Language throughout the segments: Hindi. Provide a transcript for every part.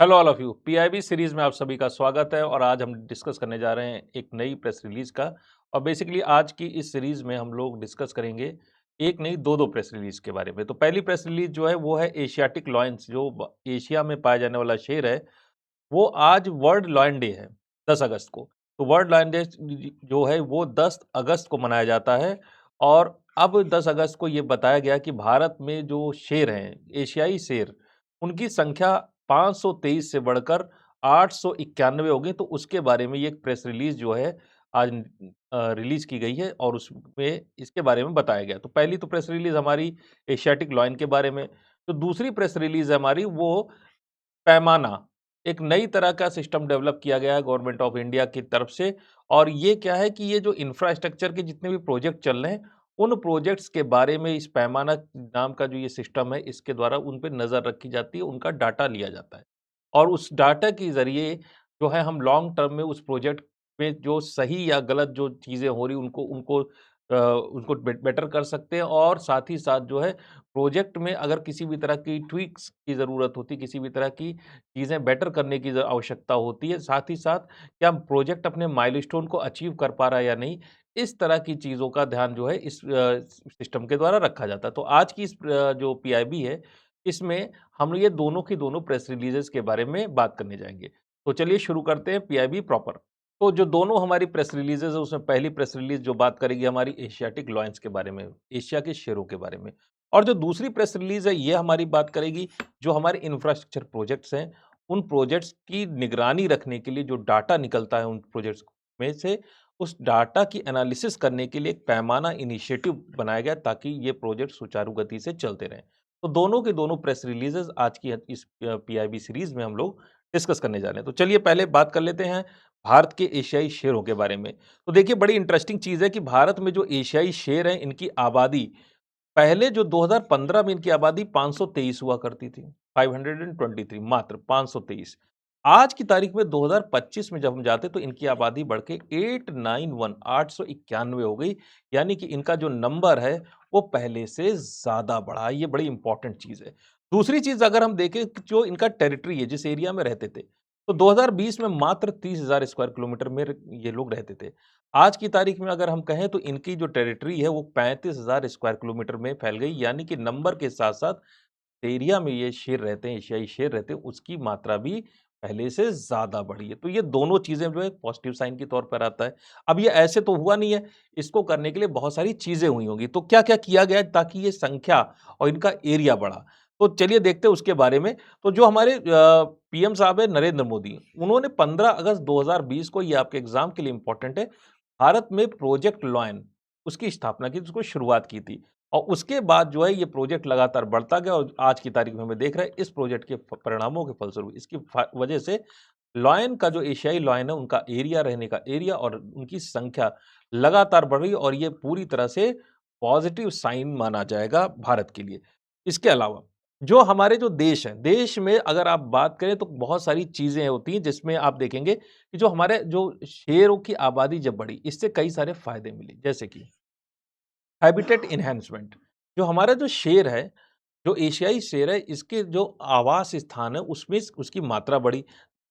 Hello all of you. PIB series में आप सभी का स्वागत है और आज हम डिस्कस करने जा रहे हैं एक नई प्रेस रिलीज का। और बेसिकली आज की इस सीरीज में हम लोग डिस्कस करेंगे एक नहीं दो प्रेस रिलीज के बारे में। तो पहली प्रेस रिलीज जो है वो है एशियाटिक लॉयंस, जो एशिया में पाया जाने वाला शेर है। वो आज वर्ल्ड लॉयन डे है, 10 अगस्त को। तो वर्ल्ड लॉयन डे जो है वो 10 अगस्त को मनाया जाता है। और अब 10 अगस्त को ये बताया गया कि भारत में जो शेर हैं, एशियाई शेर, उनकी संख्या 523 से बढ़कर 891 हो गई। तो उसके बारे में ये एक प्रेस रिलीज जो है आज रिलीज की गई है और उसमें इसके बारे में बताया गया। तो पहली तो प्रेस रिलीज हमारी एशियाटिक लॉयन के बारे में। तो दूसरी प्रेस रिलीज है हमारी वो पैमाना। एक नई तरह का सिस्टम डेवलप किया गया है गवर्नमेंट ऑफ इंडिया की तरफ से। और ये क्या है कि ये जो इंफ्रास्ट्रक्चर के जितने भी प्रोजेक्ट चल रहे हैं, उन प्रोजेक्ट्स के बारे में इस पैमाना नाम का जो ये सिस्टम है, इसके द्वारा उन पे नज़र रखी जाती है, उनका डाटा लिया जाता है। और उस डाटा के ज़रिए जो है हम लॉन्ग टर्म में उस प्रोजेक्ट में जो सही या गलत जो चीज़ें हो रही उनको उनको उनको बेटर कर सकते हैं। और साथ ही साथ जो है प्रोजेक्ट में अगर किसी भी तरह की ट्वीक्स की ज़रूरत होती है, किसी भी तरह की चीज़ें बेटर करने की आवश्यकता होती है, साथ ही साथ क्या प्रोजेक्ट अपने माइलस्टोन को अचीव कर पा रहा है या नहीं, इस तरह की चीज़ों का ध्यान जो है इस सिस्टम के द्वारा रखा जाता है। तो आज की इस जो पीआईबी है, इसमें हम ये दोनों की दोनों प्रेस रिलीजेस के बारे में बात करने जाएँगे। तो चलिए शुरू करते हैं पीआईबी प्रॉपर। तो जो दोनों हमारी प्रेस रिलीजेज़ है, उसमें पहली प्रेस रिलीज़ जो बात करेगी हमारी एशियाटिक लॉयंस के बारे में, एशिया के शेरों के बारे में। और जो दूसरी प्रेस रिलीज़ है, ये हमारी बात करेगी जो हमारे इंफ्रास्ट्रक्चर प्रोजेक्ट्स हैं, उन प्रोजेक्ट्स की निगरानी रखने के लिए जो डाटा निकलता है उन प्रोजेक्ट्स में से, उस डाटा की एनालिसिस करने के लिए एक पैमाना इनिशिएटिव बनाया गया ताकि ये प्रोजेक्ट सुचारू गति से चलते रहें। तो दोनों के दोनों प्रेस रिलीज़ेज़ आज की इस पीआईबी सीरीज़ में हम लोग डिस्कस करने जा रहे हैं। तो चलिए पहले बात कर लेते हैं भारत के एशियाई शेरों के बारे में। तो देखिए बड़ी इंटरेस्टिंग चीज़ है कि भारत में जो एशियाई शेर हैं, इनकी आबादी पहले जो 2015 में इनकी आबादी 523 हुआ करती थी, 523 मात्र 523। आज की तारीख में 2025 में जब हम जाते तो इनकी आबादी बढ़ के 891 891 हो गई। यानी कि इनका जो नंबर है वो पहले से ज़्यादा बढ़ा है। ये बड़ी इंपॉर्टेंट चीज़ है। दूसरी चीज़ अगर हम देखें कि जो इनका टेरिटरी है, जिस एरिया में रहते थे, तो 2020 में मात्र 30,000 स्क्वायर किलोमीटर में ये लोग रहते थे। आज की तारीख में अगर हम कहें तो इनकी जो टेरिटरी है वो 35,000 स्क्वायर किलोमीटर में फैल गई। यानी कि नंबर के साथ-साथ एरिया में ये शेर रहते हैं, एशियाई शेर रहते हैं, उसकी मात्रा भी पहले से ज़्यादा बढ़ी है। तो ये दोनों चीज़ें जो है पॉजिटिव साइन के तौर पर आता है। अब ये ऐसे तो हुआ नहीं है, इसको करने के लिए बहुत सारी चीज़ें हुई होंगी। तो क्या-क्या किया गया है ताकि ये संख्या और इनका एरिया बढ़ा? तो चलिए देखते हैं उसके बारे में। तो जो हमारे पीएम साहब हैं नरेंद्र मोदी, उन्होंने 15 अगस्त 2020 को, ये आपके एग्ज़ाम के लिए इम्पोर्टेंट है, भारत में प्रोजेक्ट लॉयन उसकी स्थापना की, उसको शुरुआत की थी। और उसके बाद जो है ये प्रोजेक्ट लगातार बढ़ता गया और आज की तारीख में हमें देख रहे हैं इस प्रोजेक्ट के परिणामों के फलस्वरूप इसकी वजह से लॉयन का जो एशियाई लॉयन है उनका एरिया, रहने का एरिया और उनकी संख्या लगातार बढ़ रही है। और ये पूरी तरह से पॉजिटिव साइन माना जाएगा भारत के लिए। इसके अलावा जो हमारे जो देश हैं, देश में अगर आप बात करें तो बहुत सारी चीज़ें होती हैं जिसमें आप देखेंगे कि जो हमारे जो शेरों की आबादी जब बढ़ी, इससे कई सारे फ़ायदे मिले। जैसे कि हैबिटेट एनहांसमेंट, जो हमारा जो शेर है, जो एशियाई शेर है, इसके जो आवास स्थान है उसमें उसकी मात्रा बढ़ी।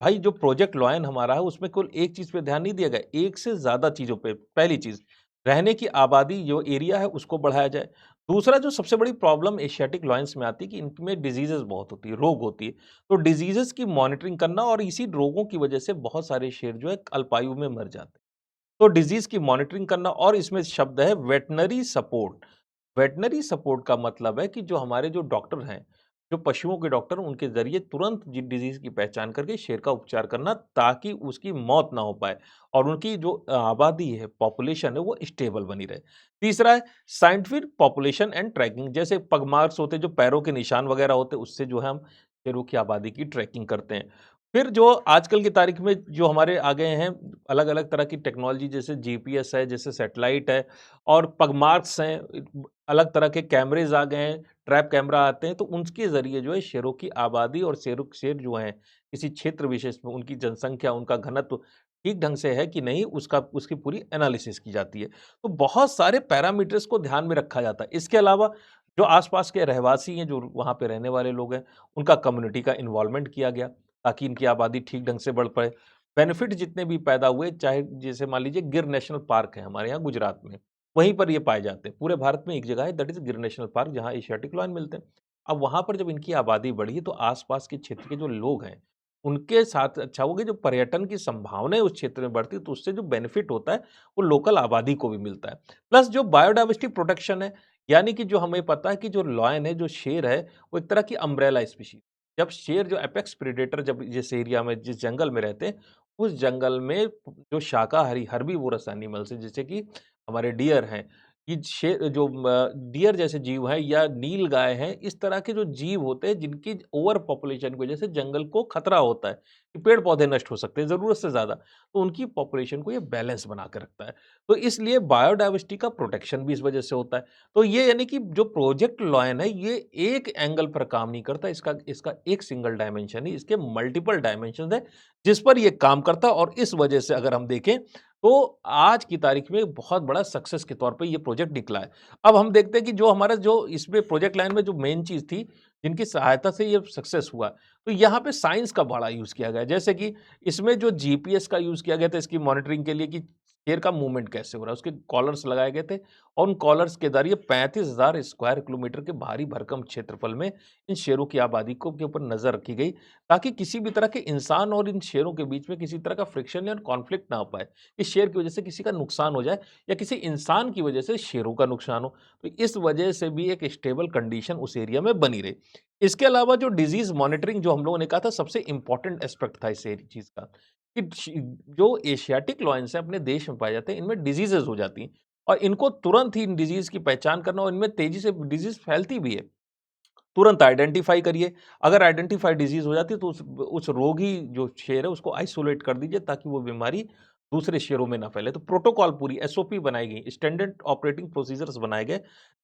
भाई जो प्रोजेक्ट लॉयन हमारा है उसमें केवल एक चीज़ पे ध्यान नहीं दिया गया, एक से ज़्यादा चीज़ों पे। पहली चीज़, रहने की आबादी जो एरिया है उसको बढ़ाया जाए। दूसरा जो सबसे बड़ी प्रॉब्लम एशियाटिक लॉयंस में आती है कि इनमें डिजीज़ेज़ बहुत होती है, रोग होती है। तो डिजीज़ेज़ की मॉनिटरिंग करना, और इसी रोगों की वजह से बहुत सारे शेर जो है अल्पायु में मर जाते हैं। तो डिजीज़ की मॉनिटरिंग करना, और इसमें शब्द है वेटरनरी सपोर्ट। वेटरनरी सपोर्ट का मतलब है कि जो हमारे जो डॉक्टर हैं, जो पशुओं के डॉक्टर, उनके ज़रिए तुरंत जि डिज़ीज़ की पहचान करके शेर का उपचार करना ताकि उसकी मौत ना हो पाए और उनकी जो आबादी है, पॉपुलेशन है, वो स्टेबल बनी रहे। तीसरा है साइंटिफिक पॉपुलेशन एंड ट्रैकिंग। जैसे पग मार्क्स होते हैं, जो पैरों के निशान वगैरह होते हैं, उससे जो है हम शेरों की आबादी की ट्रैकिंग करते हैं। फिर जो आजकल की तारीख में जो हमारे आ गए हैं अलग-अलग तरह की टेक्नोलॉजी, जैसे जीपीएस है, जैसे सैटेलाइट है और पगमार्क्स हैं, अलग तरह के कैमरेज़ आ गए हैं, ट्रैप कैमरा आते हैं, तो उनके ज़रिए जो है शेरों की आबादी और शेर जो हैं, किसी क्षेत्र विशेष में उनकी जनसंख्या, उनका घनत्व ठीक ढंग से है कि नहीं, उसका उसकी पूरी एनालिसिस की जाती है। तो बहुत सारे पैरामीटर्स को ध्यान में रखा जाता है। इसके अलावा जो आस-पास के रहवासी हैं, जो वहाँ पे रहने वाले लोग हैं, उनका कम्युनिटी का इन्वॉल्वमेंट किया गया। ताकि इनकी आबादी ठीक ढंग से बढ़ पाए। बेनिफिट जितने भी पैदा हुए, चाहे जैसे मान लीजिए गिर नेशनल पार्क है हमारे यहाँ गुजरात में, वहीं पर ये पाए जाते हैं। पूरे भारत में एक जगह है दैट इज़ गिर नेशनल पार्क, जहाँ एशियाटिक लायन मिलते हैं। अब वहाँ पर जब इनकी आबादी बढ़ी तो आस-पास के क्षेत्र के जो लोग हैं, उनके साथ अच्छा होगा, जो पर्यटन की संभावनाएँ उस क्षेत्र में बढ़ती है, तो उससे जो बेनिफिट होता है, वो लोकल आबादी को भी मिलता है। प्लस जो बायोडायवर्सिटी प्रोटेक्शन है, यानी कि जो हमें पता है कि जो लायन है, जो शेर है, वो एक तरह की अम्ब्रेला स्पीशीज़। जब शेर जो एपेक्स प्रेडेटर जब जिस एरिया में, जिस जंगल में रहते हैं, उस जंगल में जो शाकाहारी हर्बीवोरस एनिमल्स हैं, जैसे कि हमारे डियर हैं, ये जो डियर जैसे जीव हैं या नीलगाय हैं, इस तरह के जो जीव होते हैं जिनकी ओवर पॉपुलेशन की वजह से जंगल को खतरा होता है कि पेड़-पौधे नष्ट हो सकते हैं ज़रूरत से ज़्यादा, तो उनकी पॉपुलेशन को ये बैलेंस बना के रखता है। तो इसलिए बायोडायवर्सिटी का प्रोटेक्शन भी इस वजह से होता है। तो ये यानी कि जो प्रोजेक्ट लॉयन है, ये एक एंगल पर काम नहीं करता, इसका इसका एक सिंगल डायमेंशन नहीं, इसके मल्टीपल डायमेंशंस हैं, जिस पर ये काम करता है। और इस वजह से अगर हम देखें, तो आज की तारीख में बहुत बड़ा सक्सेस के तौर पे ये प्रोजेक्ट निकला है। अब हम देखते हैं कि जो हमारा जो इसमें प्रोजेक्ट लाइन में जो मेन चीज़ थी, जिनकी सहायता से ये सक्सेस हुआ, तो यहाँ पे साइंस का बड़ा यूज़ किया गया है। जैसे कि इसमें जो जीपीएस का यूज़ किया गया था इसकी मॉनिटरिंग के लिए कि शेर का मूवमेंट कैसे हो रहा है, उसके कॉलर्स लगाए गए थे और उन कॉलर्स के ज़रिए 35,000 स्क्वायर किलोमीटर के भारी भरकम क्षेत्रफल में इन शेरों की आबादी को के ऊपर नज़र रखी गई, ताकि किसी भी तरह के इंसान और इन शेरों के बीच में किसी तरह का फ्रिक्शन या कॉन्फ्लिक्ट ना हो पाए। इस शेर की वजह से किसी का नुकसान हो जाए या किसी इंसान की वजह से शेरों का नुकसान हो, तो इस वजह से भी एक स्टेबल कंडीशन उस एरिया में बनी रहे। इसके अलावा जो डिजीज़ मॉनिटरिंग जो हम लोगों ने कहा था, सबसे इम्पोर्टेंट एस्पेक्ट था इस चीज़ का, कि जो एशियाटिक लॉयंस हैं अपने देश में पाए जाते हैं, इनमें डिजीज़ेज़ हो जाती हैं और इनको तुरंत ही इन डिजीज़ की पहचान करना, और इनमें तेज़ी से डिजीज़ फैलती भी है। तुरंत आइडेंटिफ़ाई करिए, अगर आइडेंटिफ़ाई डिज़ीज़ हो जाती है तो उस रोगी जो शेर है उसको आइसोलेट कर दीजिए, ताकि वो बीमारी दूसरे शेरों में ना फैले। तो प्रोटोकॉल पूरी एसओपी बनाई गई, स्टैंडर्ड ऑपरेटिंग प्रोसीजर्स बनाए गए,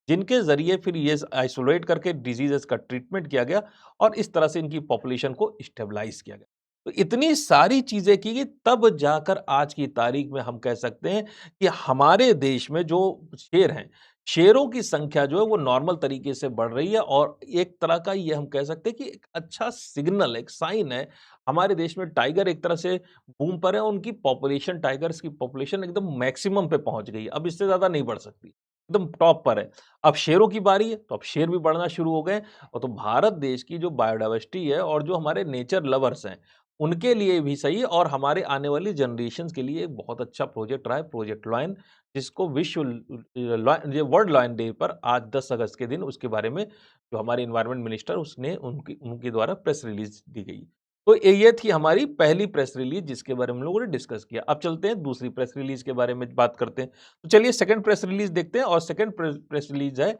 जिनके ज़रिए फिर ये आइसोलेट करके डिज़ीज़ेज़ का ट्रीटमेंट किया गया और इस तरह से इनकी पॉपुलेशन को स्टेबलाइज़ किया गया। तो इतनी सारी चीज़ें की गई, तब जाकर आज की तारीख में हम कह सकते हैं कि हमारे देश में जो शेर हैं, शेरों की संख्या जो है वो नॉर्मल तरीके से बढ़ रही है, और एक तरह का ये हम कह सकते हैं कि एक अच्छा सिग्नल, एक साइन है। हमारे देश में टाइगर एक तरह से बूम पर है, उनकी पॉपुलेशन, टाइगर्स की पॉपुलेशन एकदम मैक्सिमम पे पहुंच गई है, अब इससे ज़्यादा नहीं बढ़ सकती, एकदम टॉप पर है। अब शेरों की बारी है, तो अब शेर भी बढ़ना शुरू हो गए, और तो भारत देश की जो बायोडायवर्सिटी है और जो हमारे नेचर लवर्स हैं, उनके लिए भी सही है, और हमारे आने वाली जनरेशंस के लिए एक बहुत अच्छा प्रोजेक्ट रहा है, प्रोजेक्ट लॉयन, जिसको विश्व ये वर्ल्ड लायन डे पर आज 10 अगस्त के दिन उसके बारे में जो हमारे एनवायरनमेंट मिनिस्टर, उसने उनकी उनके द्वारा प्रेस रिलीज दी गई। तो ये थी हमारी पहली प्रेस रिलीज, जिसके बारे में हम लोगों ने डिस्कस किया। अब चलते हैं दूसरी प्रेस रिलीज के बारे में बात करते हैं। तो चलिए सेकंड प्रेस रिलीज देखते हैं, और सेकंड प्रेस रिलीज है,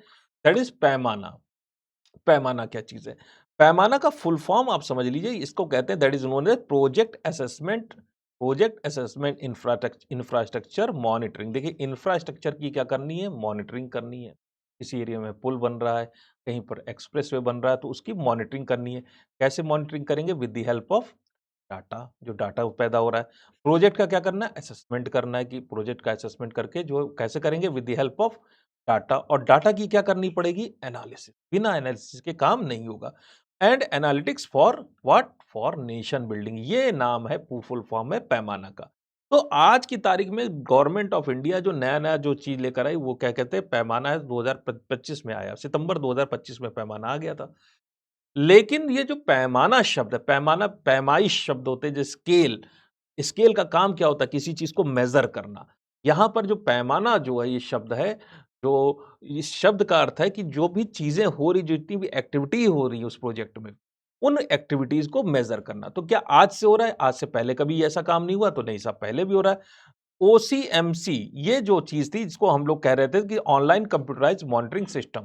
दैट इज पैमाना। पैमाना क्या चीज़ है? पैमाना का फुल फॉर्म आप समझ लीजिए, इसको कहते हैं that is known as project assessment infrastructure monitoring. देखिए, इंफ्रास्ट्रक्चर की क्या करनी है? मॉनिटरिंग करनी है। किसी एरिया में पुल बन रहा है, कहीं पर एक्सप्रेसवे बन रहा है, तो उसकी मॉनिटरिंग करनी है। कैसे मॉनिटरिंग करेंगे? With the help of data, जो डाटा पैदा हो रहा है। प्रोजेक्ट का क्या करना है? असेसमेंट करना है, कि प्रोजेक्ट का असेसमेंट करके जो कैसे करेंगे? With the help of data. और डाटा की क्या करनी पड़ेगी? एनालिसिस। बिना एनालिसिस के काम नहीं होगा। And analytics for what? For nation building. ये नाम है, फुल फॉर्म है पैमाना का। तो आज की तारीख में गवर्नमेंट ऑफ इंडिया जो नया-नया जो चीज़ लेकर आई, वो क्या कहते हैं? पैमाना है, 2025 में आया। सितंबर 2025 में पैमाना आ गया था। लेकिन ये जो पैमाना शब्द है, पैमाना पैमाइश शब्द होते हैं, जो स्केल, स्केल का काम क्या होता है? किसी चीज़ को मेज़र करना। यहाँ पर जो पैमाना जो है, ये शब्द है, जो इस शब्द का अर्थ है कि जो भी चीज़ें हो रही, जितनी भी एक्टिविटी हो रही है उस प्रोजेक्ट में, उन एक्टिविटीज़ को मेज़र करना। तो क्या आज से हो रहा है? आज से पहले कभी ऐसा काम नहीं हुआ? तो नहीं साहब, पहले भी हो रहा है। ओसीएमसी, ये जो चीज़ थी, जिसको हम लोग कह रहे थे कि ऑनलाइन कंप्यूटराइज्ड मॉनिटरिंग सिस्टम।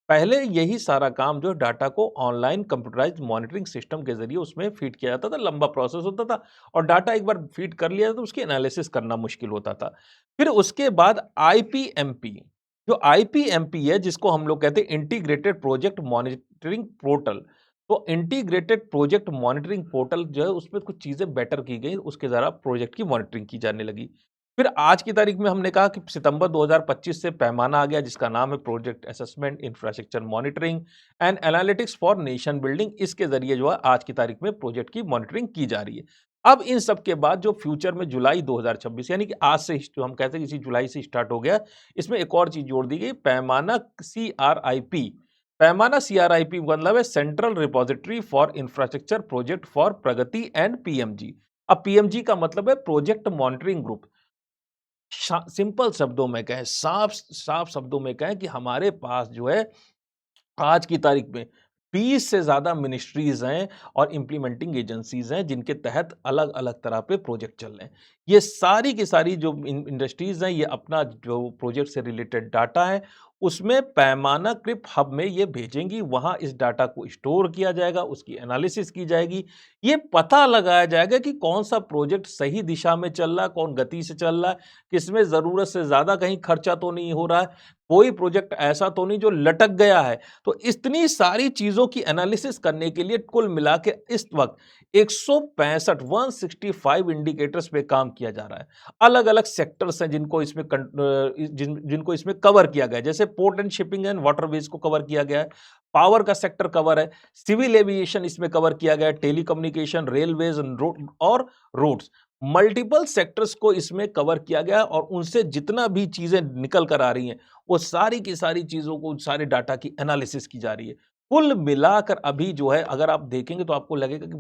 पहले यही सारा काम जो डाटा को ऑनलाइन कंप्यूटराइज्ड मॉनिटरिंग सिस्टम के ज़रिए उसमें फीड किया जाता था, लंबा प्रोसेस होता था, और डाटा एक बार फीड कर लिया तो उसकी एनालिसिस करना मुश्किल होता था। फिर उसके बाद आईपीएमपी, जो आईपीएमपी है, जिसको हम लोग कहते हैं इंटीग्रेटेड प्रोजेक्ट मॉनिटरिंग पोर्टल। तो इंटीग्रेटेड प्रोजेक्ट मॉनिटरिंग पोर्टल जो है, उसमें कुछ चीज़ें बेटर की गई, उसके द्वारा प्रोजेक्ट की मॉनिटरिंग की जाने लगी। फिर आज की तारीख में हमने कहा कि सितंबर 2025 से पैमाना आ गया जिसका नाम है project assessment infrastructure monitoring and analytics for nation building. इसके जरिए जो है आज की तारीख में प्रोजेक्ट की मॉनिटरिंग की जा रही है। अब इन सब के बाद जो फ्यूचर में जुलाई 2026 यानी कि आज से जो हम कहते हैं इसी जुलाई से स्टार्ट हो गया, इसमें एक और चीज जोड़ दी गई, पैमाना CRIP। पैमाना CRIP मतलब है central repository for infrastructure project for Pragati and PMG। अब PMG का मतलब है प्रोजेक्ट मॉनिटरिंग ग्रुप। सिंपल शब्दों में कहें, साफ साफ शब्दों में कहें कि हमारे पास जो है आज की तारीख में 20 से ज्यादा मिनिस्ट्रीज हैं और इंप्लीमेंटिंग एजेंसीज हैं जिनके तहत अलग अलग तरह पे प्रोजेक्ट चल रहे हैं। ये सारी की सारी जो इंडस्ट्रीज हैं, ये अपना जो प्रोजेक्ट से रिलेटेड डाटा है उसमें पैमाना क्रिप हब में ये भेजेंगी। वहां इस डाटा को स्टोर किया जाएगा, उसकी एनालिसिस की जाएगी, ये पता लगाया जाएगा कि कौन सा प्रोजेक्ट सही दिशा में चल रहा है, कौन गति से चल रहा है, किसमें जरूरत से ज्यादा कहीं खर्चा तो नहीं हो रहा है, कोई प्रोजेक्ट ऐसा तो नहीं जो लटक गया है। तो इतनी सारी चीजों की एनालिसिस करने के लिए कुल मिला के इस वक्त 165 इंडिकेटर्स पे काम किया जा रहा है। अलग अलग सेक्टर्स हैं जिनको इसमें जिनको इसमें कवर किया गया है। जैसे port and shipping and waterways को कवर किया गया है, पावर का सेक्टर कवर है, सिविल एविएशन इसमें कवर किया गया है, टेलीकम्युनिकेशन, रेलवेज और रोड्स, मल्टीपल सेक्टर्स को इसमें कवर किया गया और उनसे जितना भी चीजें निकल कर आ रही हैं वो सारी की सारी चीजों को, सारे डाटा की एनालिसिस की जा रही है। कुल मिलाकर अभी जो है अगर आप देखेंगे तो आपको लगेगा कि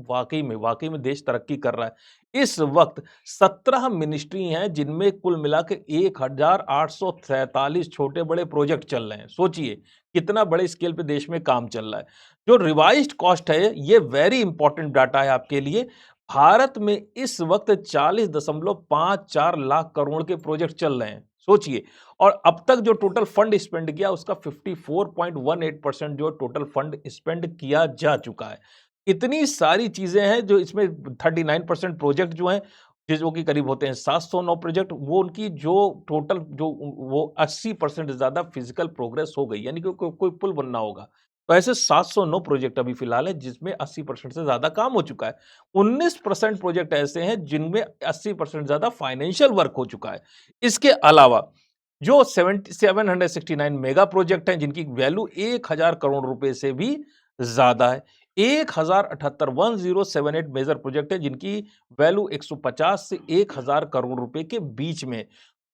वाकई में देश तरक्की कर रहा है। इस वक्त 17 मिनिस्ट्री हैं जिनमें कुल मिलाकर 1847 छोटे बड़े प्रोजेक्ट चल रहे हैं। सोचिए कितना बड़े स्केल पे देश में काम चल रहा है। जो रिवाइज्ड कॉस्ट है, ये वेरी इंपॉर्टेंट डाटा है आपके लिए। भारत में इस वक्त 40.54 लाख करोड़ के प्रोजेक्ट चल रहे हैं, सोचिए। और अब तक जो टोटल फंड स्पेंड किया उसका 54.18% जो टोटल फंड स्पेंड किया जा चुका है। इतनी सारी चीजें हैं जो इसमें 39% प्रोजेक्ट जो हैं, जो कि करीब होते हैं 709 प्रोजेक्ट, वो उनकी जो टोटल जो वो 80% ज्यादा फिजिकल प्रोग्रेस हो गई, यानी कि कोई पुल बनना होगा तो ऐसे 709 प्रोजेक्ट अभी फिलहाल है जिसमें 80% से ज्यादा काम हो चुका है। 19% प्रोजेक्ट ऐसे हैं जिनमें 80% ज्यादा फाइनेंशियल वर्क हो चुका है। इसके अलावा जो 769 मेगा प्रोजेक्ट हैं जिनकी वैल्यू 1000 करोड़ रुपए से भी ज्यादा है। 1078 मेजर प्रोजेक्ट है जिनकी वैल्यू 150 से 1000 करोड़ रुपए के बीच में।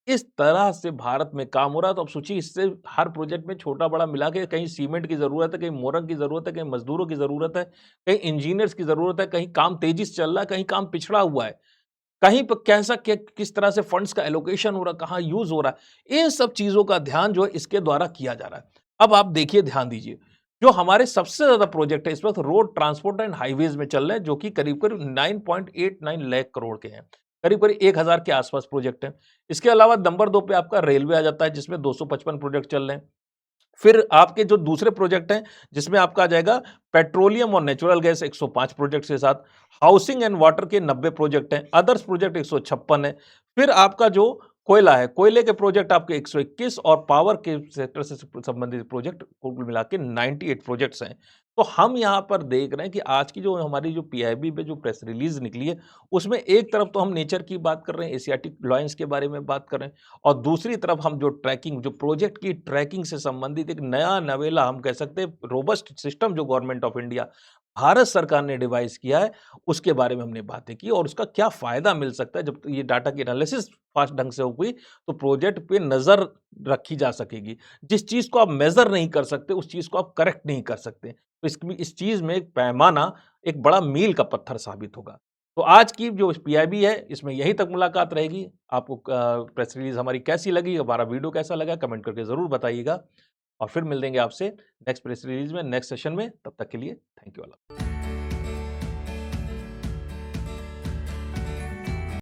इस तरह से भारत में काम हो रहा है। तो अब सोचिए, इससे हर प्रोजेक्ट में छोटा बड़ा मिला के कहीं सीमेंट की जरूरत है, कहीं मोरंग की जरूरत है, कहीं मजदूरों की जरूरत है, कहीं इंजीनियर्स की जरूरत है, कहीं काम तेजी से चल रहा है, कहीं काम पिछड़ा हुआ है, कहीं पर कैसा किस तरह से फंड्स का एलोकेशन हो रहा है, कहाँ यूज हो रहा है, इन सब चीजों का ध्यान जो है इसके द्वारा किया जा रहा है। अब आप देखिए, ध्यान दीजिए, जो हमारे सबसे ज्यादा प्रोजेक्ट है इस वक्त रोड ट्रांसपोर्ट एंड हाईवेज में चल रहे हैं, जो कि करीब करीब 9.89 लाख करोड़ के हैं, करीब करीब 1000 के आसपास प्रोजेक्ट हैं। इसके अलावा नंबर 2 पे आपका रेलवे आ जाता है जिसमें 255 प्रोजेक्ट चल रहे हैं। फिर आपके जो दूसरे प्रोजेक्ट हैं जिसमें आपका आ जाएगा पेट्रोलियम और नेचुरल गैस 105 प्रोजेक्ट के साथ, हाउसिंग एंड वाटर के 90 प्रोजेक्ट हैं, अदर्स प्रोजेक्ट 156 है। फिर आपका जो कोयला है, कोयले के प्रोजेक्ट आपके 121 और पावर के सेक्टर से संबंधित प्रोजेक्ट कुल मिला के 98 प्रोजेक्ट्स हैं। तो हम यहाँ पर देख रहे हैं कि आज की जो हमारी जो PIB पे जो प्रेस रिलीज निकली है उसमें एक तरफ तो हम नेचर की बात कर रहे हैं, एशियाटिक लॉयंस के बारे में बात कर रहे हैं, और दूसरी तरफ हम जो ट्रैकिंग, जो प्रोजेक्ट की ट्रैकिंग से संबंधित एक नया नवेला हम कह सकते हैं रोबस्ट सिस्टम जो गवर्नमेंट ऑफ इंडिया, भारत सरकार ने डिवाइस किया है, उसके बारे में हमने बातें की और उसका क्या फायदा मिल सकता है। जब ये डाटा की एनालिसिस फास्ट ढंग से होगी तो प्रोजेक्ट पे नजर रखी जा सकेगी। जिस चीज को आप मेजर नहीं कर सकते उस चीज को आप करेक्ट नहीं कर सकते, तो इस चीज में एक पैमाना एक बड़ा मील का पत्थर साबित होगा। तो आज की जो PIB है इसमें यहीं तक मुलाकात रहेगी। आपको प्रेस रिलीज हमारी कैसी लगी, हमारा वीडियो कैसा लगा, कमेंट करके जरूर बताइएगा और फिर मिल देंगे आपसे नेक्स्ट प्रेस रिलीज में, नेक्स्ट सेशन में। तब तक के लिए थैंक यू ऑल।